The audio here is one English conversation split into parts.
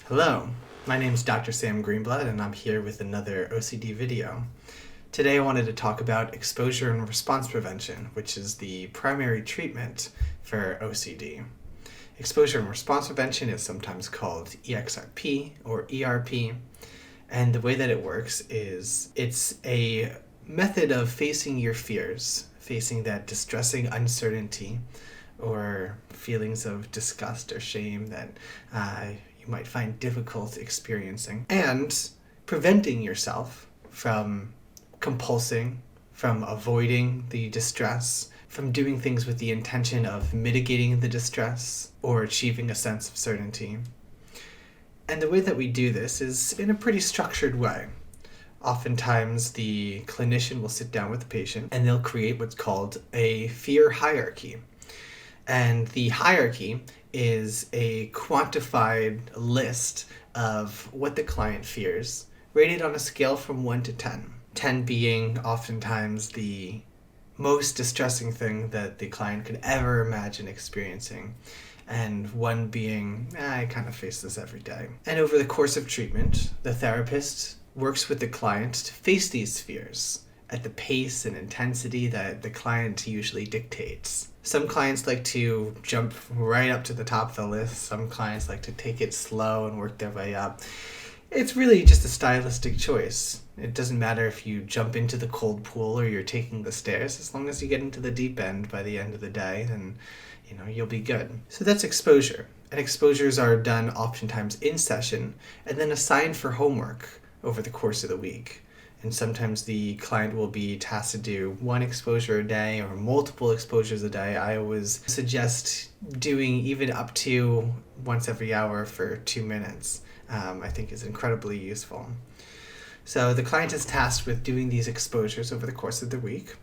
Hello, my name is Dr. Sam Greenblatt and I'm here with another OCD video. Today I wanted to talk about exposure and response prevention, which is the primary treatment for OCD. Exposure and response prevention is sometimes called EXRP or ERP, and the way that it works is it's a method of facing your fears, facing that distressing uncertainty or feelings of disgust or shame that you might find difficult experiencing, and preventing yourself from compulsing, from avoiding the distress, from doing things with the intention of mitigating the distress or achieving a sense of certainty. And the way that we do this is in a pretty structured way. Oftentimes, the clinician will sit down with the patient and they'll create what's called a fear hierarchy. And the hierarchy is a quantified list of what the client fears, rated on a scale from 1 to 10. 10 being oftentimes the most distressing thing that the client could ever imagine experiencing, and 1 being, I kind of face this every day. And over the course of treatment, the therapist works with the client to face these fears at the pace and intensity that the client usually dictates. Some clients like to jump right up to the top of the list. Some clients like to take it slow and work their way up. It's really just a stylistic choice. It doesn't matter if you jump into the cold pool or you're taking the stairs. As long as you get into the deep end by the end of the day, then you'll be good. So that's exposure. And exposures are done oftentimes in session and then assigned for homework over the course of the week. And sometimes the client will be tasked to do 1 exposure a day or multiple exposures a day. I always suggest doing even up to once every hour for 2 minutes. I think is incredibly useful. So the client is tasked with doing these exposures over the course of the week.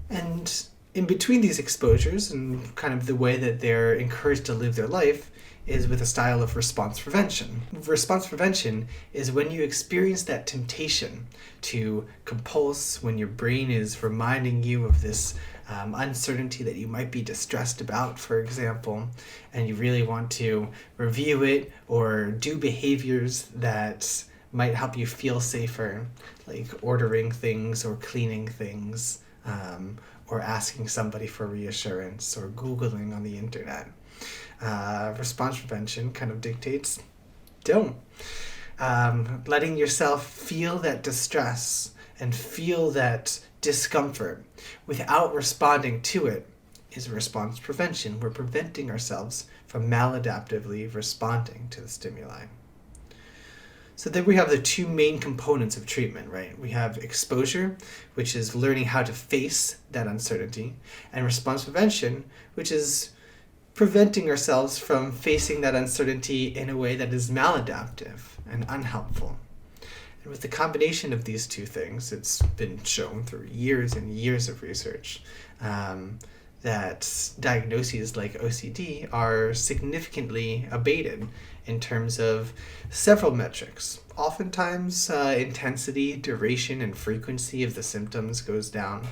And in between these exposures and kind of the way that they're encouraged to live their life is with a style of response prevention. Response prevention is when you experience that temptation to compulse, when your brain is reminding you of this uncertainty that you might be distressed about, for example, and you really want to review it or do behaviors that might help you feel safer, like ordering things or cleaning things, or asking somebody for reassurance or Googling on the internet. Response prevention kind of dictates don't. Letting yourself feel that distress and feel that discomfort without responding to it is response prevention. We're preventing ourselves from maladaptively responding to the stimuli. So then we have the 2 main components of treatment, right? We have exposure, which is learning how to face that uncertainty, and response prevention, which is preventing ourselves from facing that uncertainty in a way that is maladaptive and unhelpful. And with the combination of these 2 things, it's been shown through years and years of research that diagnoses like OCD are significantly abated in terms of several metrics. Oftentimes, intensity, duration, and frequency of the symptoms goes down.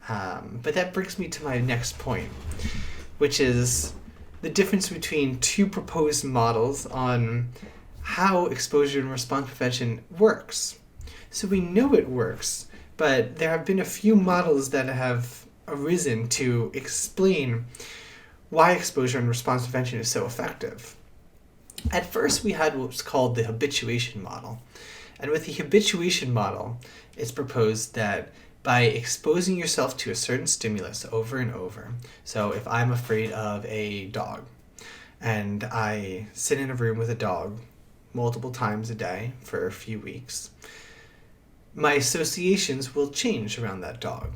But that brings me to my next point, which is the difference between 2 proposed models on how exposure and response prevention works. So we know it works, but there have been a few models that have arisen to explain why exposure and response prevention is so effective. At first, we had what was called the habituation model. And with the habituation model, it's proposed that by exposing yourself to a certain stimulus over and over, so if I'm afraid of a dog, and I sit in a room with a dog multiple times a day for a few weeks, my associations will change around that dog.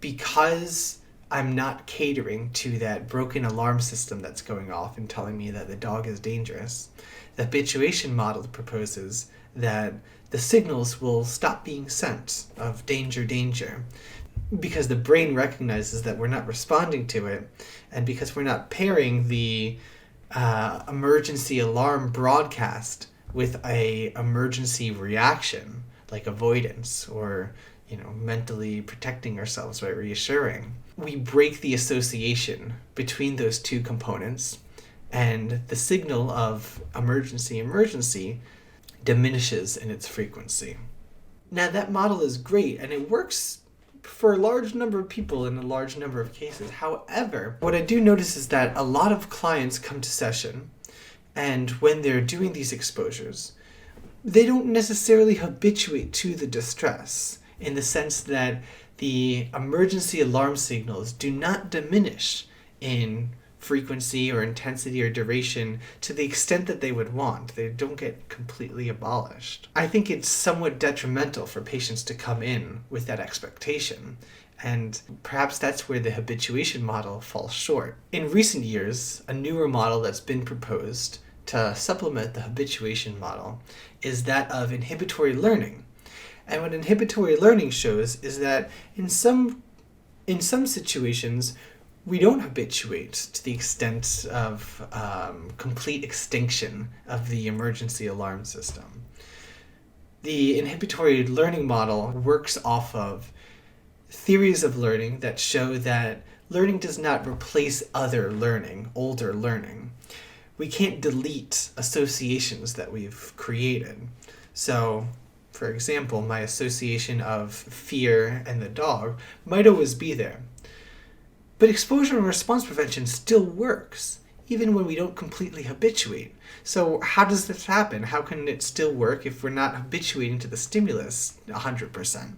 Because I'm not catering to that broken alarm system that's going off and telling me that the dog is dangerous, the habituation model proposes that the signals will stop being sent of danger, danger, because the brain recognizes that we're not responding to it, and because we're not pairing the emergency alarm broadcast with a emergency reaction, like avoidance or mentally protecting ourselves by reassuring. We break the association between those 2 components and the signal of emergency diminishes in its frequency. Now, that model is great, and it works for a large number of people in a large number of cases. However, what I do notice is that a lot of clients come to session, and when they're doing these exposures, they don't necessarily habituate to the distress, in the sense that the emergency alarm signals do not diminish in frequency or intensity or duration to the extent that they would want. They don't get completely abolished. I think it's somewhat detrimental for patients to come in with that expectation, and perhaps that's where the habituation model falls short. In recent years, a newer model that's been proposed to supplement the habituation model is that of inhibitory learning. And what inhibitory learning shows is that in some situations, we don't habituate to the extent of complete extinction of the emergency alarm system. The inhibitory learning model works off of theories of learning that show that learning does not replace other learning, older learning. We can't delete associations that we've created. So, for example, my association of fear and the dog might always be there. But exposure and response prevention still works, even when we don't completely habituate. So how does this happen? How can it still work if we're not habituating to the stimulus 100%?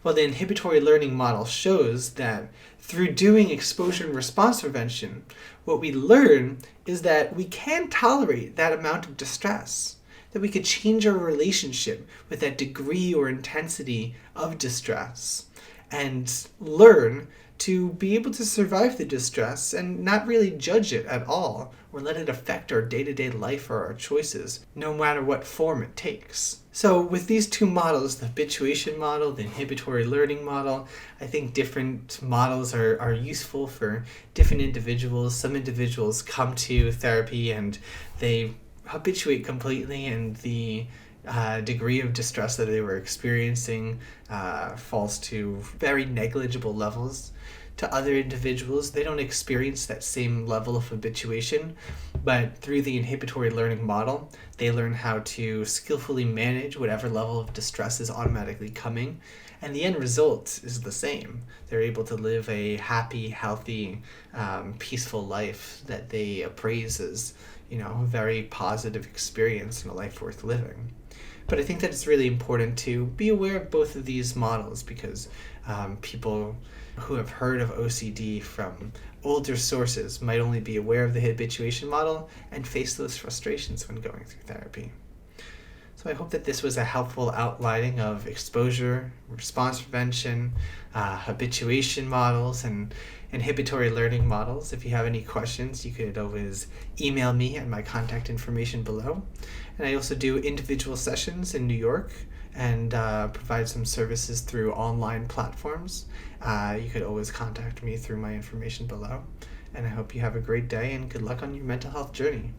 Well, the inhibitory learning model shows that through doing exposure and response prevention, what we learn is that we can tolerate that amount of distress, that we could change our relationship with that degree or intensity of distress, and learn to be able to survive the distress and not really judge it at all or let it affect our day-to-day life or our choices, no matter what form it takes. So with these two models, the habituation model, the inhibitory learning model, I think different models are useful for different individuals. Some individuals come to therapy and they habituate completely, and the degree of distress that they were experiencing falls to very negligible levels. To other individuals, they don't experience that same level of habituation, but through the inhibitory learning model, they learn how to skillfully manage whatever level of distress is automatically coming, and the end result is the same. They're able to live a happy, healthy, peaceful life that they appraise as, a very positive experience and a life worth living. But I think that it's really important to be aware of both of these models, because people who have heard of OCD from older sources might only be aware of the habituation model and face those frustrations when going through therapy. So I hope that this was a helpful outlining of exposure, response prevention, habituation models, and inhibitory learning models. If you have any questions, you could always email me at my contact information below. And I also do individual sessions in New York and provide some services through online platforms. You could always contact me through my information below. And I hope you have a great day and good luck on your mental health journey.